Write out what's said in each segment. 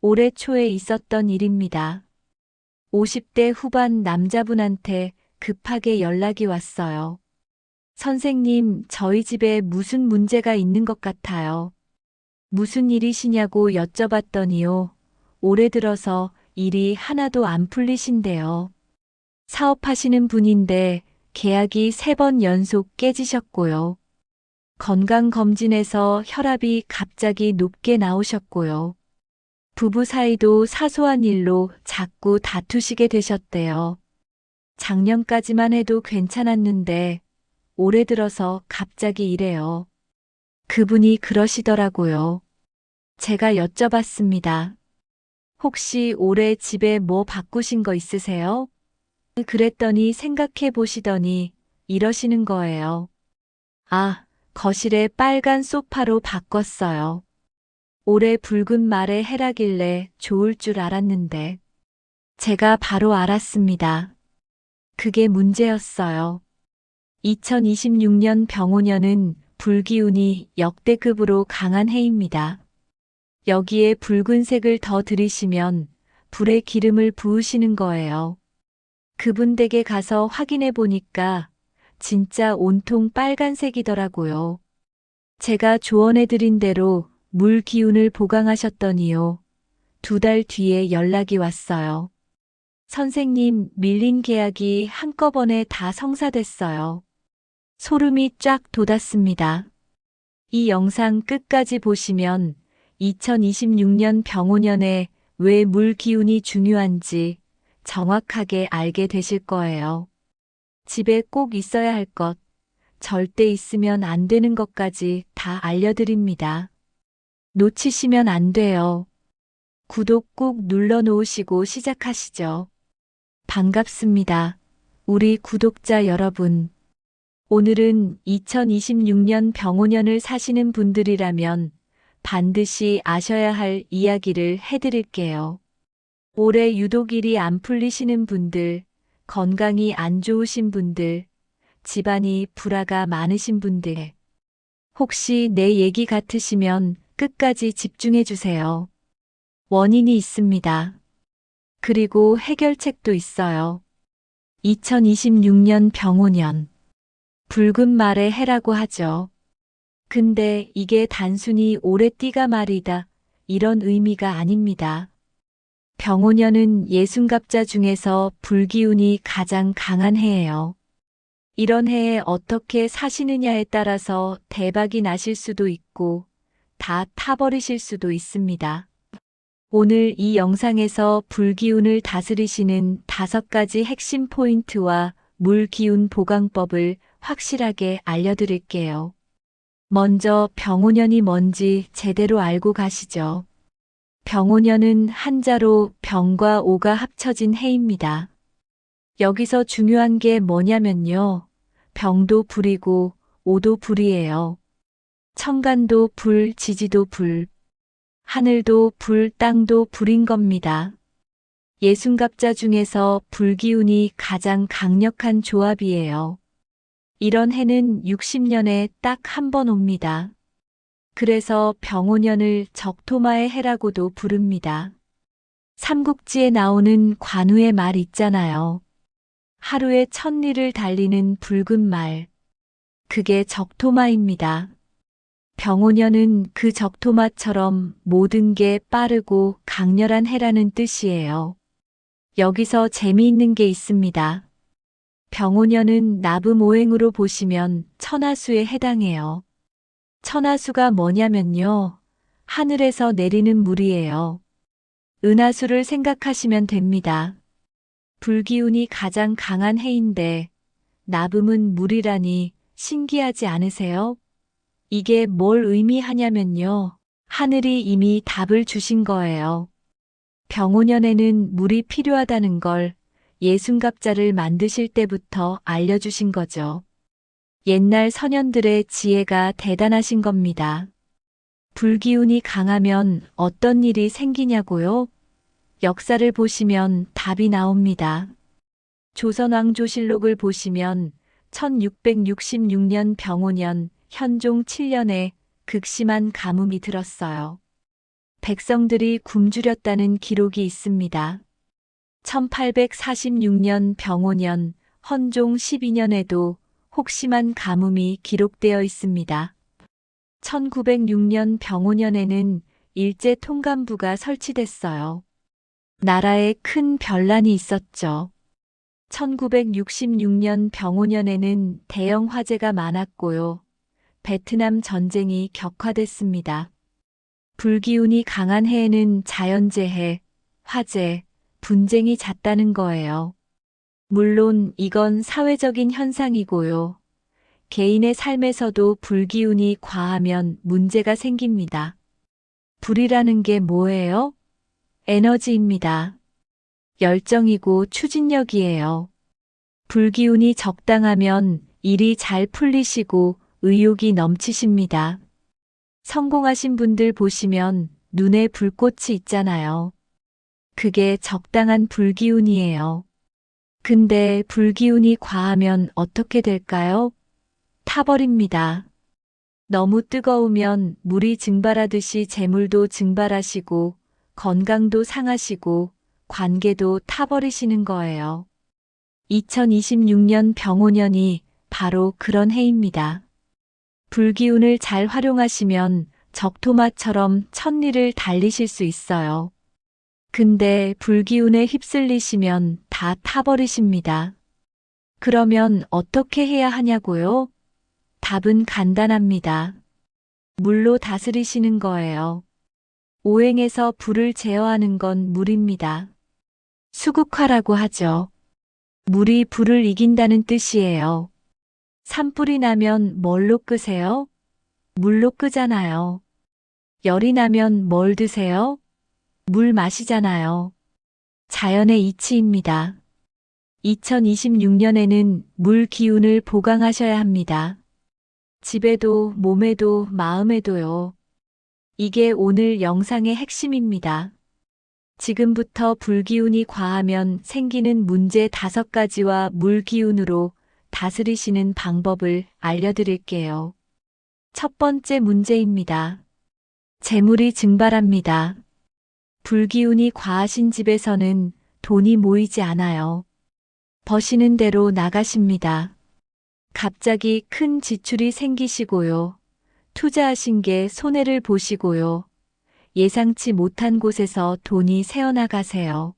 올해 초에 있었던 일입니다. 50대 후반 남자분한테 급하게 연락이 왔어요. 선생님, 저희 집에 무슨 문제가 있는 것 같아요. 무슨 일이시냐고 여쭤봤더니요. 올해 들어서 일이 하나도 안 풀리신대요. 사업하시는 분인데 계약이 3번 연속 깨지셨고요. 건강검진에서 혈압이 갑자기 높게 나오셨고요. 부부 사이도 사소한 일로 자꾸 다투시게 되셨대요. 작년까지만 해도 괜찮았는데 올해 들어서 갑자기 이래요. 그분이 그러시더라고요. 제가 여쭤봤습니다. 혹시 올해 집에 뭐 바꾸신 거 있으세요? 그랬더니 생각해 보시더니 이러시는 거예요. 아, 거실에 빨간 소파로 바꿨어요. 올해 붉은 말에 해라길래 좋을 줄 알았는데 제가 바로 알았습니다. 그게 문제였어요. 2026년 병오년은 불기운이 역대급으로 강한 해입니다. 여기에 붉은색을 더 들이시면 불에 기름을 부으시는 거예요. 그분 댁에 가서 확인해 보니까 진짜 온통 빨간색이더라고요. 제가 조언해 드린 대로 물 기운을 보강하셨더니요. 2달 뒤에 연락이 왔어요. 선생님, 밀린 계약이 한꺼번에 다 성사됐어요. 소름이 쫙 돋았습니다. 이 영상 끝까지 보시면 2026년 병오년에 왜 물 기운이 중요한지 정확하게 알게 되실 거예요. 집에 꼭 있어야 할 것, 절대 있으면 안 되는 것까지 다 알려드립니다. 놓치시면 안 돼요. 구독 꾹 눌러 놓으시고 시작하시죠. 반갑습니다. 우리 구독자 여러분. 오늘은 2026년 병오년을 사시는 분들이라면 반드시 아셔야 할 이야기를 해드릴게요. 올해 유독 일이 안 풀리시는 분들, 건강이 안 좋으신 분들, 집안이 불화가 많으신 분들, 혹시 내 얘기 같으시면 끝까지 집중해 주세요. 원인이 있습니다. 그리고 해결책도 있어요. 2026년 병오년. 붉은 말의 해라고 하죠. 근데 이게 단순히 올해띠가 말이다, 이런 의미가 아닙니다. 병오년은 예순갑자 중에서 불기운이 가장 강한 해예요. 이런 해에 어떻게 사시느냐에 따라서 대박이 나실 수도 있고 다 타버리실 수도 있습니다. 오늘 이 영상에서 불기운을 다스리시는 5가지 핵심 포인트와 물기운 보강법을 확실하게 알려드릴게요. 먼저 병오년이 뭔지 제대로 알고 가시죠. 병오년은 한자로 병과 오가 합쳐진 해입니다. 여기서 중요한 게 뭐냐면요. 병도 불이고 오도 불이에요. 천간도 불, 지지도 불, 하늘도 불, 땅도 불인 겁니다. 예순갑자 중에서 불기운이 가장 강력한 조합이에요. 이런 해는 60년에 딱 한 번 옵니다. 그래서 병오년을 적토마의 해라고도 부릅니다. 삼국지에 나오는 관우의 말 있잖아요. 하루에 1000리를 달리는 붉은 말. 그게 적토마입니다. 병오년은 그 적토마처럼 모든 게 빠르고 강렬한 해라는 뜻이에요. 여기서 재미있는 게 있습니다. 병오년은 나부모행으로 보시면 천하수에 해당해요. 천하수가 뭐냐면요. 하늘에서 내리는 물이에요. 은하수를 생각하시면 됩니다. 불기운이 가장 강한 해인데 나붐은 물이라니 신기하지 않으세요? 이게 뭘 의미하냐면요. 하늘이 이미 답을 주신 거예요. 병오년에는 물이 필요하다는 걸 예순갑자를 만드실 때부터 알려주신 거죠. 옛날 선현들의 지혜가 대단하신 겁니다. 불기운이 강하면 어떤 일이 생기냐고요? 역사를 보시면 답이 나옵니다. 조선왕조실록을 보시면 1666년 병오년 현종 7년에 극심한 가뭄이 들었어요. 백성들이 굶주렸다는 기록이 있습니다. 1846년 병오년 헌종 12년에도 혹심한 가뭄이 기록되어 있습니다. 1906년 병오년에는 일제 통감부가 설치됐어요. 나라에 큰 변란이 있었죠. 1966년 병오년에는 대형 화재가 많았고요. 베트남 전쟁이 격화됐습니다. 불기운이 강한 해에는 자연재해, 화재, 분쟁이 잦다는 거예요. 물론 이건 사회적인 현상이고요. 개인의 삶에서도 불기운이 과하면 문제가 생깁니다. 불이라는 게 뭐예요? 에너지입니다. 열정이고 추진력이에요. 불기운이 적당하면 일이 잘 풀리시고 의욕이 넘치십니다. 성공하신 분들 보시면 눈에 불꽃이 있잖아요. 그게 적당한 불기운이에요. 근데 불기운이 과하면 어떻게 될까요? 타버립니다. 너무 뜨거우면 물이 증발하듯이 재물도 증발하시고 건강도 상하시고 관계도 타버리시는 거예요. 2026년 병오년이 바로 그런 해입니다. 불기운을 잘 활용하시면 적토마처럼 천리를 달리실 수 있어요. 근데 불기운에 휩쓸리시면 다 타버리십니다. 그러면 어떻게 해야 하냐고요? 답은 간단합니다. 물로 다스리시는 거예요. 오행에서 불을 제어하는 건 물입니다. 수국화라고 하죠. 물이 불을 이긴다는 뜻이에요. 산불이 나면 뭘로 끄세요? 물로 끄잖아요. 열이 나면 뭘 드세요? 물 마시잖아요. 자연의 이치입니다. 2026년에는 물 기운을 보강하셔야 합니다. 집에도 몸에도 마음에도요. 이게 오늘 영상의 핵심입니다. 지금부터 불기운이 과하면 생기는 문제 5가지와 물기운으로 다스리시는 방법을 알려드릴게요. 첫 번째 문제입니다. 재물이 증발합니다. 불기운이 과하신 집에서는 돈이 모이지 않아요. 버시는 대로 나가십니다. 갑자기 큰 지출이 생기시고요. 투자하신 게 손해를 보시고요. 예상치 못한 곳에서 돈이 새어나가세요.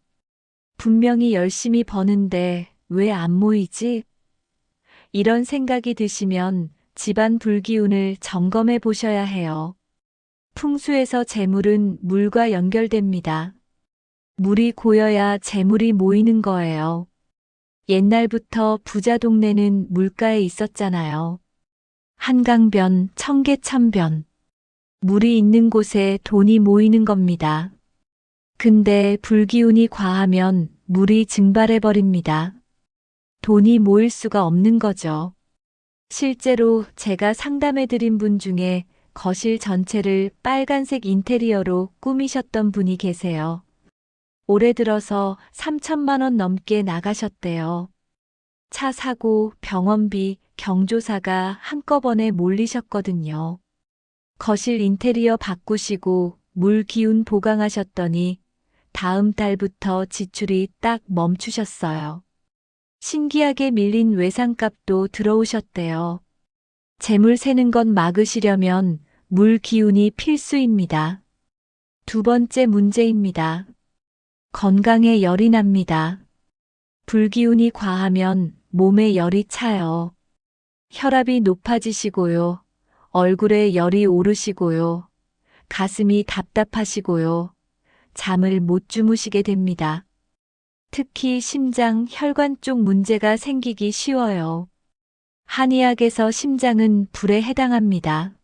분명히 열심히 버는데 왜 안 모이지? 이런 생각이 드시면 집안 불기운을 점검해 보셔야 해요. 풍수에서 재물은 물과 연결됩니다. 물이 고여야 재물이 모이는 거예요. 옛날부터 부자 동네는 물가에 있었잖아요. 한강변, 청계천변. 물이 있는 곳에 돈이 모이는 겁니다. 근데 불기운이 과하면 물이 증발해버립니다. 돈이 모일 수가 없는 거죠. 실제로 제가 상담해드린 분 중에 거실 전체를 빨간색 인테리어로 꾸미셨던 분이 계세요. 올해 들어서 3천만 원 넘게 나가셨대요. 차 사고, 병원비, 경조사가 한꺼번에 몰리셨거든요. 거실 인테리어 바꾸시고 물 기운 보강하셨더니 다음 달부터 지출이 딱 멈추셨어요. 신기하게 밀린 외상값도 들어오셨대요. 재물 새는 것 막으시려면 물 기운이 필수입니다. 두 번째 문제입니다. 건강에 열이 납니다. 불기운이 과하면 몸에 열이 차요. 혈압이 높아지시고요. 얼굴에 열이 오르시고요. 가슴이 답답하시고요. 잠을 못 주무시게 됩니다. 특히 심장, 혈관 쪽 문제가 생기기 쉬워요. 한의학에서 심장은 불에 해당합니다.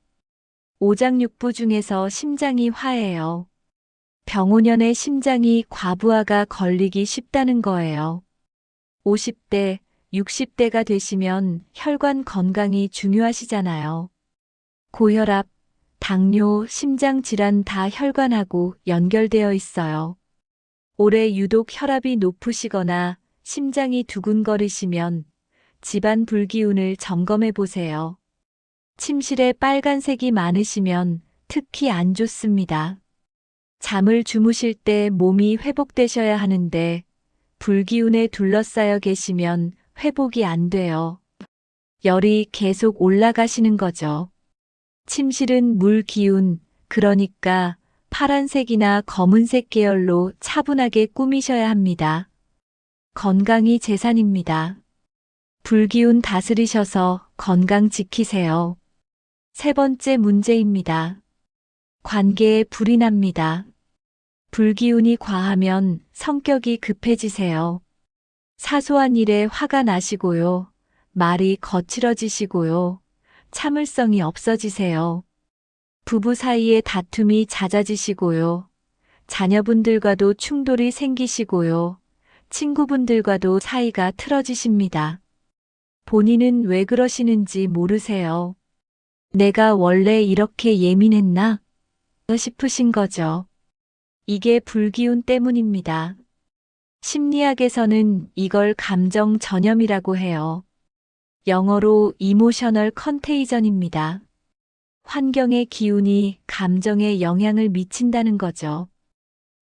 오장육부 중에서 심장이 화예요. 병오년에 심장이 과부하가 걸리기 쉽다는 거예요. 50대, 60대가 되시면 혈관 건강이 중요하시잖아요. 고혈압, 당뇨, 심장 질환 다 혈관하고 연결되어 있어요. 올해 유독 혈압이 높으시거나 심장이 두근거리시면 집안 불기운을 점검해 보세요. 침실에 빨간색이 많으시면 특히 안 좋습니다. 잠을 주무실 때 몸이 회복되셔야 하는데 불기운에 둘러싸여 계시면 회복이 안 돼요. 열이 계속 올라가시는 거죠. 침실은 물 기운, 그러니까 파란색이나 검은색 계열로 차분하게 꾸미셔야 합니다. 건강이 재산입니다. 불기운 다스리셔서 건강 지키세요. 세 번째 문제입니다. 관계에 불이 납니다. 불기운이 과하면 성격이 급해지세요. 사소한 일에 화가 나시고요. 말이 거칠어지시고요. 참을성이 없어지세요. 부부 사이에 다툼이 잦아지시고요. 자녀분들과도 충돌이 생기시고요. 친구분들과도 사이가 틀어지십니다. 본인은 왜 그러시는지 모르세요. 내가 원래 이렇게 예민했나? 싶으신 거죠. 이게 불기운 때문입니다. 심리학에서는 이걸 감정 전염이라고 해요. 영어로 이모셔널 컨테이전입니다. 환경의 기운이 감정에 영향을 미친다는 거죠.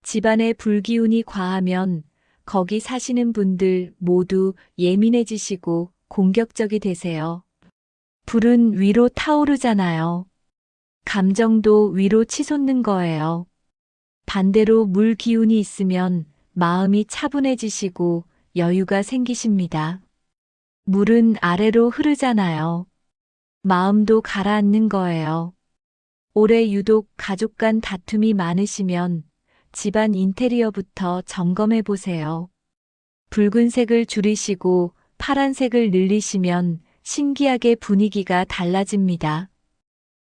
집안의 불기운이 과하면 거기 사시는 분들 모두 예민해지시고 공격적이 되세요. 불은 위로 타오르잖아요. 감정도 위로 치솟는 거예요. 반대로 물 기운이 있으면 마음이 차분해지시고 여유가 생기십니다. 물은 아래로 흐르잖아요. 마음도 가라앉는 거예요. 올해 유독 가족 간 다툼이 많으시면 집안 인테리어부터 점검해 보세요. 붉은색을 줄이시고 파란색을 늘리시면 신기하게 분위기가 달라집니다.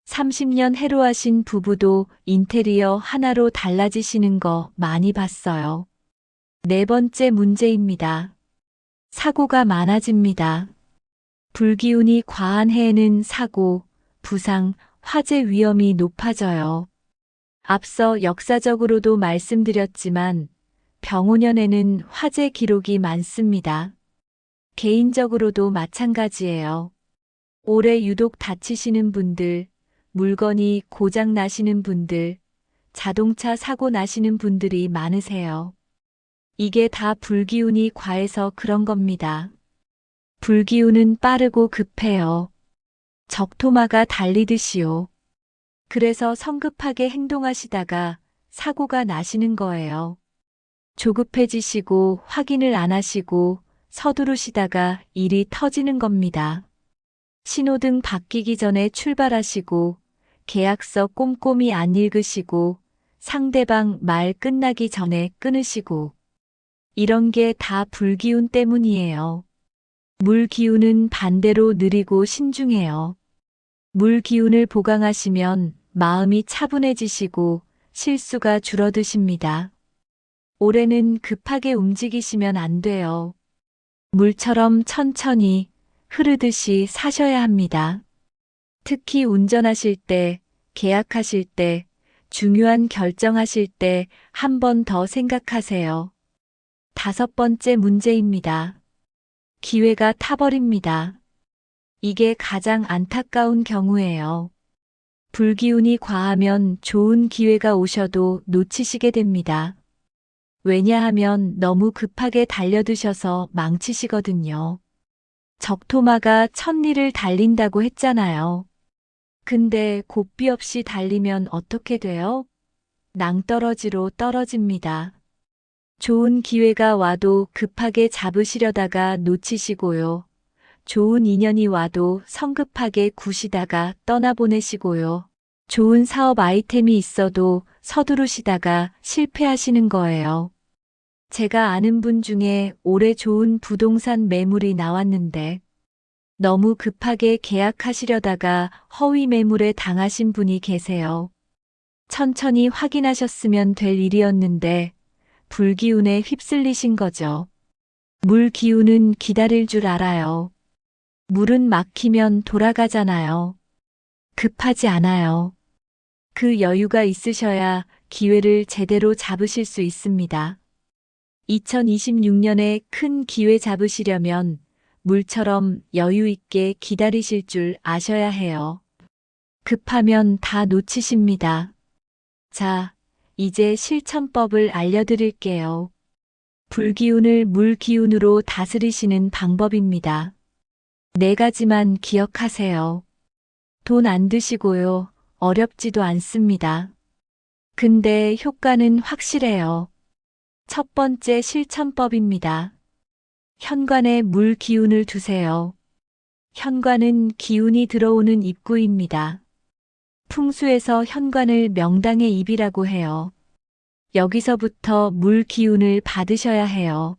30년 해로하신 부부도 인테리어 하나로 달라지시는 거 많이 봤어요. 네 번째 문제입니다. 사고가 많아집니다. 불기운이 과한 해에는 사고, 부상, 화재 위험이 높아져요. 앞서 역사적으로도 말씀드렸지만 병오년에는 화재 기록이 많습니다. 개인적으로도 마찬가지예요. 올해 유독 다치시는 분들, 물건이 고장 나시는 분들, 자동차 사고 나시는 분들이 많으세요. 이게 다 불기운이 과해서 그런 겁니다. 불기운은 빠르고 급해요. 적토마가 달리듯이요. 그래서 성급하게 행동하시다가 사고가 나시는 거예요. 조급해지시고 확인을 안 하시고 서두르시다가 일이 터지는 겁니다. 신호등 바뀌기 전에 출발하시고 계약서 꼼꼼히 안 읽으시고 상대방 말 끝나기 전에 끊으시고 이런 게 다 불기운 때문이에요. 물 기운은 반대로 느리고 신중해요. 물 기운을 보강하시면 마음이 차분해지시고 실수가 줄어드십니다. 올해는 급하게 움직이시면 안 돼요. 물처럼 천천히 흐르듯이 사셔야 합니다. 특히 운전하실 때, 계약하실 때, 중요한 결정하실 때 한 번 더 생각하세요. 다섯 번째 문제입니다. 기회가 타버립니다. 이게 가장 안타까운 경우예요. 불기운이 과하면 좋은 기회가 오셔도 놓치시게 됩니다. 왜냐하면 너무 급하게 달려드셔서 망치시거든요. 적토마가 천리를 달린다고 했잖아요. 근데 고삐 없이 달리면 어떻게 돼요? 낭떠러지로 떨어집니다. 좋은 기회가 와도 급하게 잡으시려다가 놓치시고요. 좋은 인연이 와도 성급하게 구시다가 떠나보내시고요. 좋은 사업 아이템이 있어도 서두르시다가 실패하시는 거예요. 제가 아는 분 중에 올해 좋은 부동산 매물이 나왔는데 너무 급하게 계약하시려다가 허위 매물에 당하신 분이 계세요. 천천히 확인하셨으면 될 일이었는데 불기운에 휩쓸리신 거죠. 물 기운은 기다릴 줄 알아요. 물은 막히면 돌아가잖아요. 급하지 않아요. 그 여유가 있으셔야 기회를 제대로 잡으실 수 있습니다. 2026년에 큰 기회 잡으시려면 물처럼 여유 있게 기다리실 줄 아셔야 해요. 급하면 다 놓치십니다. 자, 이제 실천법을 알려드릴게요. 불기운을 물기운으로 다스리시는 방법입니다. 4가지만 기억하세요. 돈 안 드시고요. 어렵지도 않습니다. 근데 효과는 확실해요. 첫 번째 실천법입니다. 현관에 물 기운을 두세요. 현관은 기운이 들어오는 입구입니다. 풍수에서 현관을 명당의 입이라고 해요. 여기서부터 물 기운을 받으셔야 해요.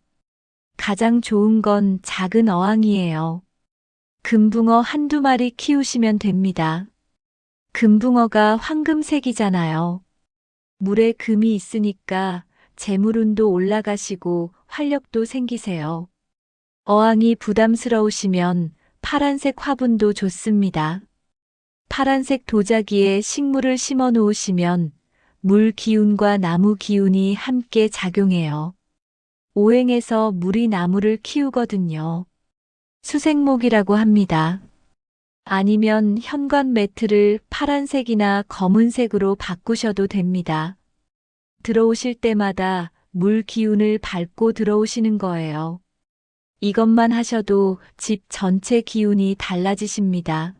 가장 좋은 건 작은 어항이에요. 금붕어 한두 마리 키우시면 됩니다. 금붕어가 황금색이잖아요. 물에 금이 있으니까 재물운도 올라가시고 활력도 생기세요. 어항이 부담스러우시면 파란색 화분도 좋습니다. 파란색 도자기에 식물을 심어 놓으시면 물 기운과 나무 기운이 함께 작용해요. 오행에서 물이 나무를 키우거든요. 수생목이라고 합니다. 아니면 현관 매트를 파란색이나 검은색으로 바꾸셔도 됩니다. 들어오실 때마다 물 기운을 밟고 들어오시는 거예요. 이것만 하셔도 집 전체 기운이 달라지십니다.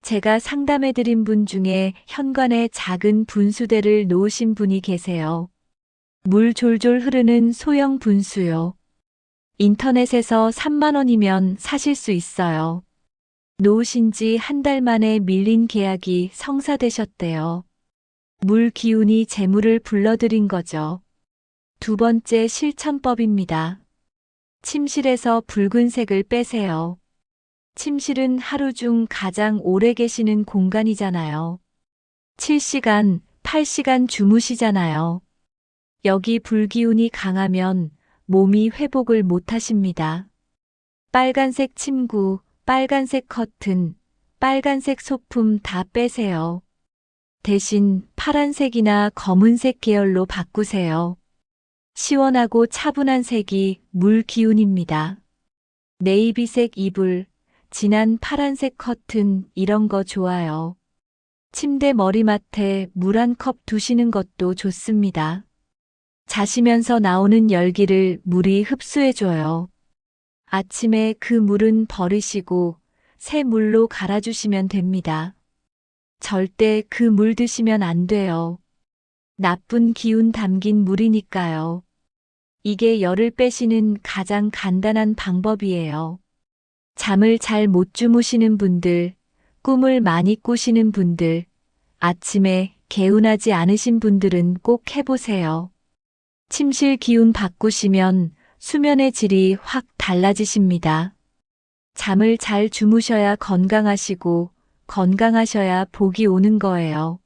제가 상담해드린 분 중에 현관에 작은 분수대를 놓으신 분이 계세요. 물 졸졸 흐르는 소형 분수요. 인터넷에서 3만 원이면 사실 수 있어요. 놓으신 지 한 달 만에 밀린 계약이 성사되셨대요. 물 기운이 재물을 불러들인 거죠. 두 번째 실천법입니다. 침실에서 붉은색을 빼세요. 침실은 하루 중 가장 오래 계시는 공간이잖아요. 7시간, 8시간 주무시잖아요. 여기 불기운이 강하면 몸이 회복을 못 하십니다. 빨간색 침구, 빨간색 커튼, 빨간색 소품 다 빼세요. 대신 파란색이나 검은색 계열로 바꾸세요. 시원하고 차분한 색이 물 기운입니다. 네이비색 이불, 진한 파란색 커튼 이런 거 좋아요. 침대 머리맡에 물 한 컵 두시는 것도 좋습니다. 자시면서 나오는 열기를 물이 흡수해줘요. 아침에 그 물은 버리시고 새 물로 갈아주시면 됩니다. 절대 그 물 드시면 안 돼요. 나쁜 기운 담긴 물이니까요. 이게 열을 빼시는 가장 간단한 방법이에요. 잠을 잘 못 주무시는 분들, 꿈을 많이 꾸시는 분들, 아침에 개운하지 않으신 분들은 꼭 해보세요. 침실 기운 바꾸시면 수면의 질이 확 달라지십니다. 잠을 잘 주무셔야 건강하시고 건강하셔야 복이 오는 거예요.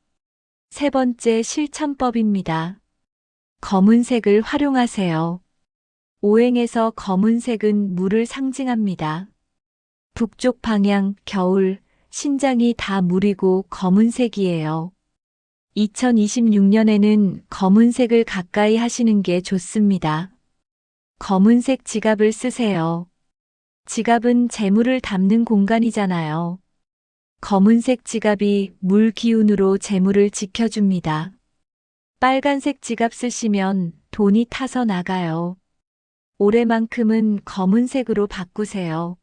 세 번째 실천법입니다. 검은색을 활용하세요. 오행에서 검은색은 물을 상징합니다. 북쪽 방향, 겨울, 신장이 다 물이고 검은색이에요. 2026년에는 검은색을 가까이 하시는 게 좋습니다. 검은색 지갑을 쓰세요. 지갑은 재물을 담는 공간이잖아요. 검은색 지갑이 물 기운으로 재물을 지켜줍니다. 빨간색 지갑 쓰시면 돈이 타서 나가요. 올해만큼은 검은색으로 바꾸세요.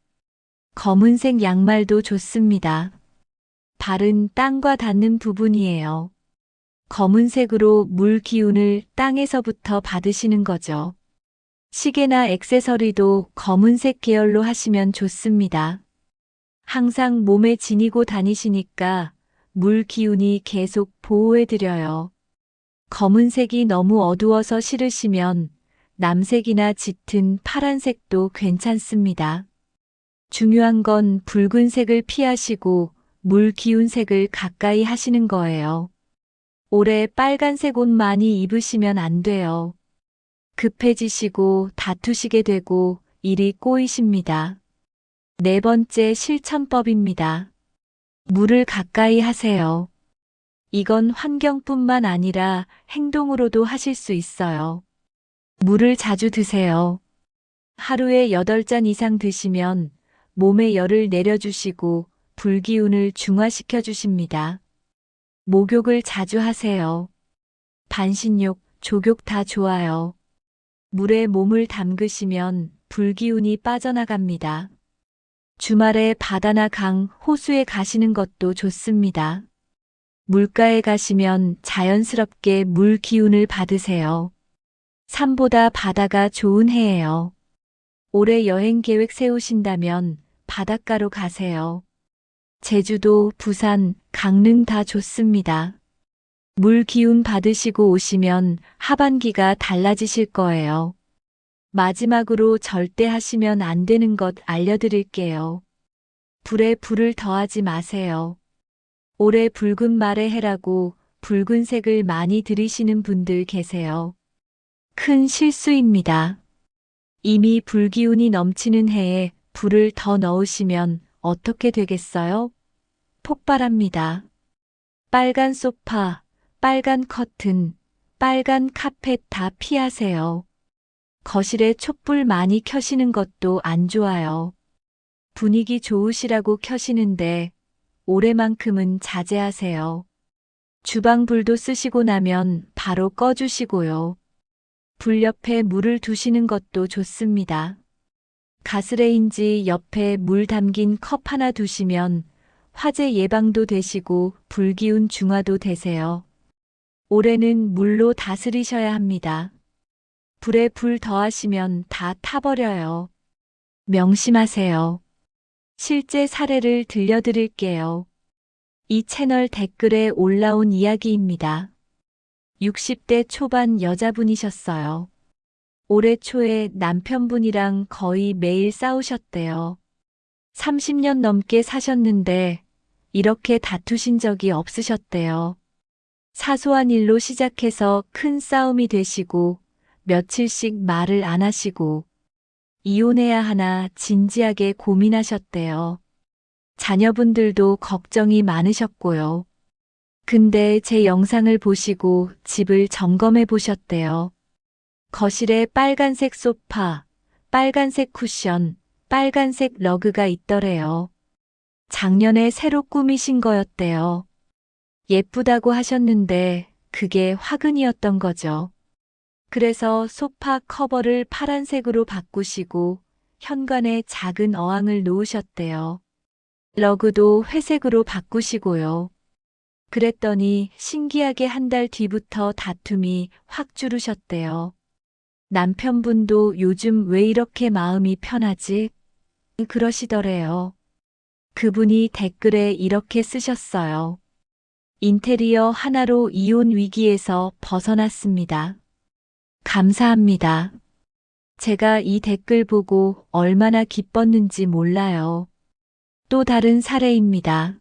검은색 양말도 좋습니다. 발은 땅과 닿는 부분이에요. 검은색으로 물 기운을 땅에서부터 받으시는 거죠. 시계나 액세서리도 검은색 계열로 하시면 좋습니다. 항상 몸에 지니고 다니시니까 물 기운이 계속 보호해드려요. 검은색이 너무 어두워서 싫으시면 남색이나 짙은 파란색도 괜찮습니다. 중요한 건 붉은색을 피하시고 물 기운색을 가까이 하시는 거예요. 올해 빨간색 옷 많이 입으시면 안 돼요. 급해지시고 다투시게 되고 일이 꼬이십니다. 네 번째 실천법입니다. 물을 가까이 하세요. 이건 환경뿐만 아니라 행동으로도 하실 수 있어요. 물을 자주 드세요. 하루에 8잔 이상 드시면 몸에 열을 내려주시고 불기운을 중화시켜 주십니다. 목욕을 자주 하세요. 반신욕, 족욕 다 좋아요. 물에 몸을 담그시면 불기운이 빠져나갑니다. 주말에 바다나 강, 호수에 가시는 것도 좋습니다. 물가에 가시면 자연스럽게 물 기운을 받으세요. 산보다 바다가 좋은 해예요. 올해 여행 계획 세우신다면 바닷가로 가세요. 제주도, 부산, 강릉 다 좋습니다. 물 기운 받으시고 오시면 하반기가 달라지실 거예요. 마지막으로 절대 하시면 안 되는 것 알려드릴게요. 불에 불을 더하지 마세요. 올해 붉은 말의 해라고 붉은색을 많이 들이시는 분들 계세요. 큰 실수입니다. 이미 불기운이 넘치는 해에 불을 더 넣으시면 어떻게 되겠어요? 폭발합니다. 빨간 소파, 빨간 커튼, 빨간 카펫 다 피하세요. 거실에 촛불 많이 켜시는 것도 안 좋아요. 분위기 좋으시라고 켜시는데 올해만큼은 자제하세요. 주방 불도 쓰시고 나면 바로 꺼주시고요. 불 옆에 물을 두시는 것도 좋습니다. 가스레인지 옆에 물 담긴 컵 하나 두시면 화재 예방도 되시고 불기운 중화도 되세요. 올해는 물로 다스리셔야 합니다. 불에 불 더하시면 다 타버려요. 명심하세요. 실제 사례를 들려드릴게요. 이 채널 댓글에 올라온 이야기입니다. 60대 초반 여자분이셨어요. 올해 초에 남편분이랑 거의 매일 싸우셨대요. 30년 넘게 사셨는데 이렇게 다투신 적이 없으셨대요. 사소한 일로 시작해서 큰 싸움이 되시고 며칠씩 말을 안 하시고 이혼해야 하나 진지하게 고민하셨대요. 자녀분들도 걱정이 많으셨고요. 근데 제 영상을 보시고 집을 점검해 보셨대요. 거실에 빨간색 소파, 빨간색 쿠션, 빨간색 러그가 있더래요. 작년에 새로 꾸미신 거였대요. 예쁘다고 하셨는데 그게 화근이었던 거죠. 그래서 소파 커버를 파란색으로 바꾸시고 현관에 작은 어항을 놓으셨대요. 러그도 회색으로 바꾸시고요. 그랬더니 신기하게 한 달 뒤부터 다툼이 확 줄으셨대요. 남편분도 요즘 왜 이렇게 마음이 편하지? 그러시더래요. 그분이 댓글에 이렇게 쓰셨어요. 인테리어 하나로 이혼 위기에서 벗어났습니다. 감사합니다. 제가 이 댓글 보고 얼마나 기뻤는지 몰라요. 또 다른 사례입니다.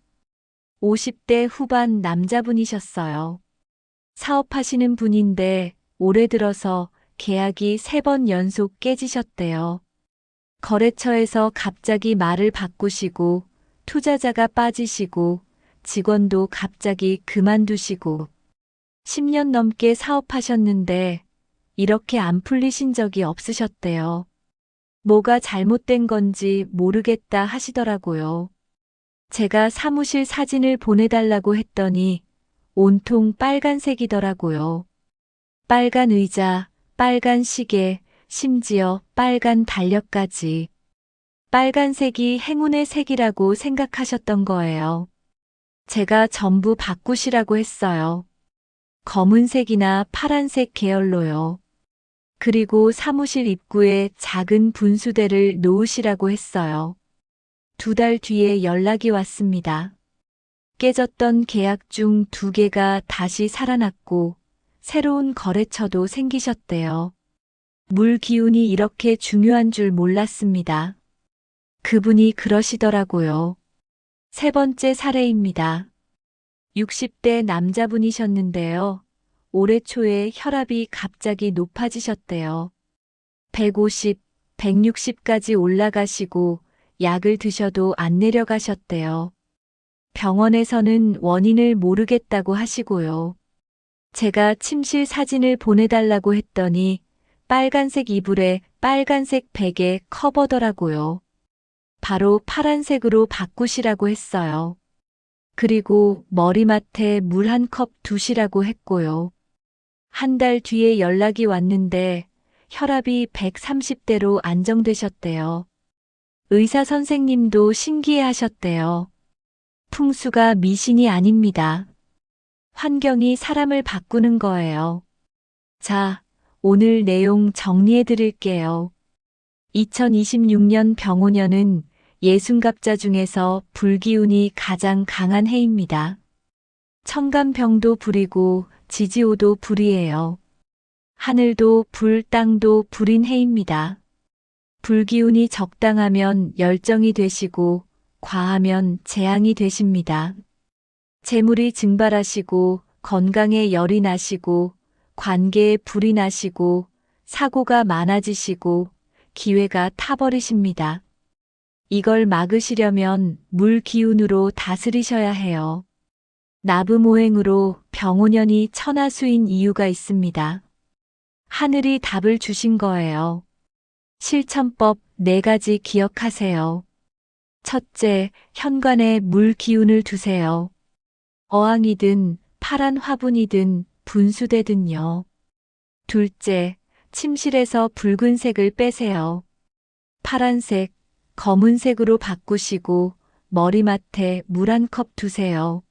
50대 후반 남자분이셨어요. 사업하시는 분인데 올해 들어서 계약이 3번 연속 깨지셨대요. 거래처에서 갑자기 말을 바꾸시고 투자자가 빠지시고 직원도 갑자기 그만두시고 10년 넘게 사업하셨는데 이렇게 안 풀리신 적이 없으셨대요. 뭐가 잘못된 건지 모르겠다 하시더라고요. 제가 사무실 사진을 보내달라고 했더니 온통 빨간색이더라고요. 빨간 의자, 빨간 시계, 심지어 빨간 달력까지. 빨간색이 행운의 색이라고 생각하셨던 거예요. 제가 전부 바꾸시라고 했어요. 검은색이나 파란색 계열로요. 그리고 사무실 입구에 작은 분수대를 놓으시라고 했어요. 2달 뒤에 연락이 왔습니다. 깨졌던 계약 중 2개가 다시 살아났고 새로운 거래처도 생기셨대요. 물 기운이 이렇게 중요한 줄 몰랐습니다. 그분이 그러시더라고요. 3번째 사례입니다. 60대 남자분이셨는데요. 올해 초에 혈압이 갑자기 높아지셨대요. 150, 160까지 올라가시고 약을 드셔도 안 내려가셨대요. 병원에서는 원인을 모르겠다고 하시고요. 제가 침실 사진을 보내달라고 했더니 빨간색 이불에 빨간색 베개 커버더라고요. 바로 파란색으로 바꾸시라고 했어요. 그리고 머리맡에 물 한 컵 두시라고 했고요. 한 달 뒤에 연락이 왔는데 혈압이 130대로 안정되셨대요. 의사 선생님도 신기해 하셨대요. 풍수가 미신이 아닙니다. 환경이 사람을 바꾸는 거예요. 자, 오늘 내용 정리해 드릴게요. 2026년 병오년은 예순갑자 중에서 불기운이 가장 강한 해입니다. 천간병도 불이고 지지호도 불이에요. 하늘도 불, 땅도 불인 해입니다. 불기운이 적당하면 열정이 되시고 과하면 재앙이 되십니다. 재물이 증발하시고 건강에 열이 나시고 관계에 불이 나시고 사고가 많아지시고 기회가 타버리십니다. 이걸 막으시려면 물 기운으로 다스리셔야 해요. 나부모행으로 병오년이 천하수인 이유가 있습니다. 하늘이 답을 주신 거예요. 실천법 4가지 기억하세요. 첫째, 현관에 물 기운을 두세요. 어항이든 파란 화분이든 분수대든요. 둘째, 침실에서 붉은색을 빼세요. 파란색, 검은색으로 바꾸시고 머리맡에 물 한 컵 두세요.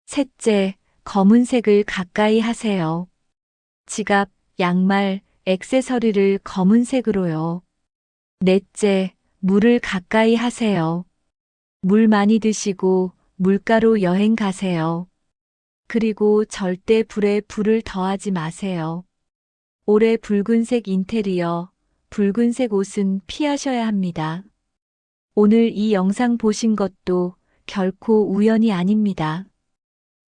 셋째, 검은색을 가까이 하세요. 지갑, 양말, 액세서리를 검은색으로요. 넷째, 물을 가까이 하세요. 물 많이 드시고 물가로 여행 가세요. 그리고 절대 불에 불을 더하지 마세요. 올해 붉은색 인테리어, 붉은색 옷은 피하셔야 합니다. 오늘 이 영상 보신 것도 결코 우연이 아닙니다.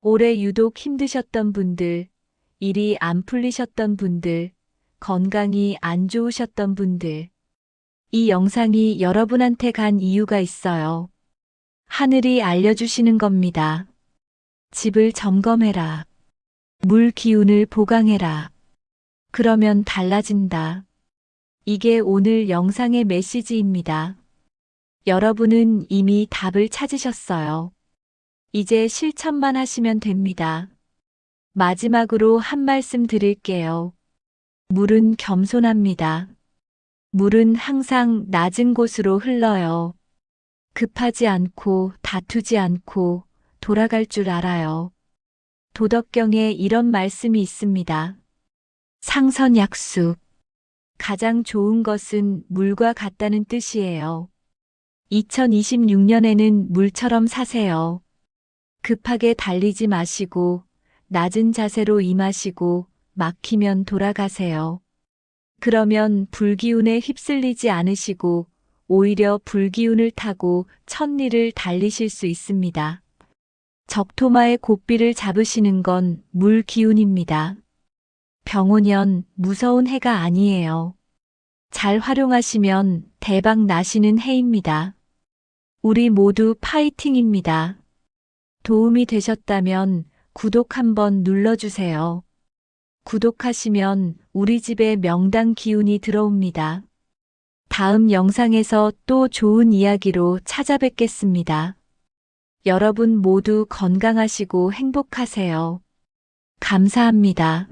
올해 유독 힘드셨던 분들, 일이 안 풀리셨던 분들, 건강이 안 좋으셨던 분들, 이 영상이 여러분한테 간 이유가 있어요. 하늘이 알려주시는 겁니다. 집을 점검해라. 물 기운을 보강해라. 그러면 달라진다. 이게 오늘 영상의 메시지입니다. 여러분은 이미 답을 찾으셨어요. 이제 실천만 하시면 됩니다. 마지막으로 한 말씀 드릴게요. 물은 겸손합니다. 물은 항상 낮은 곳으로 흘러요. 급하지 않고 다투지 않고 돌아갈 줄 알아요. 도덕경에 이런 말씀이 있습니다. 상선약수. 가장 좋은 것은 물과 같다는 뜻이에요. 2026년에는 물처럼 사세요. 급하게 달리지 마시고 낮은 자세로 임하시고 막히면 돌아가세요. 그러면 불기운에 휩쓸리지 않으시고 오히려 불기운을 타고 천리를 달리실 수 있습니다. 적토마의 고삐를 잡으시는 건 물 기운입니다. 병오년 무서운 해가 아니에요. 잘 활용하시면 대박 나시는 해입니다. 우리 모두 파이팅입니다. 도움이 되셨다면 구독 한번 눌러주세요. 구독하시면 우리 집에 명당 기운이 들어옵니다. 다음 영상에서 또 좋은 이야기로 찾아뵙겠습니다. 여러분 모두 건강하시고 행복하세요. 감사합니다.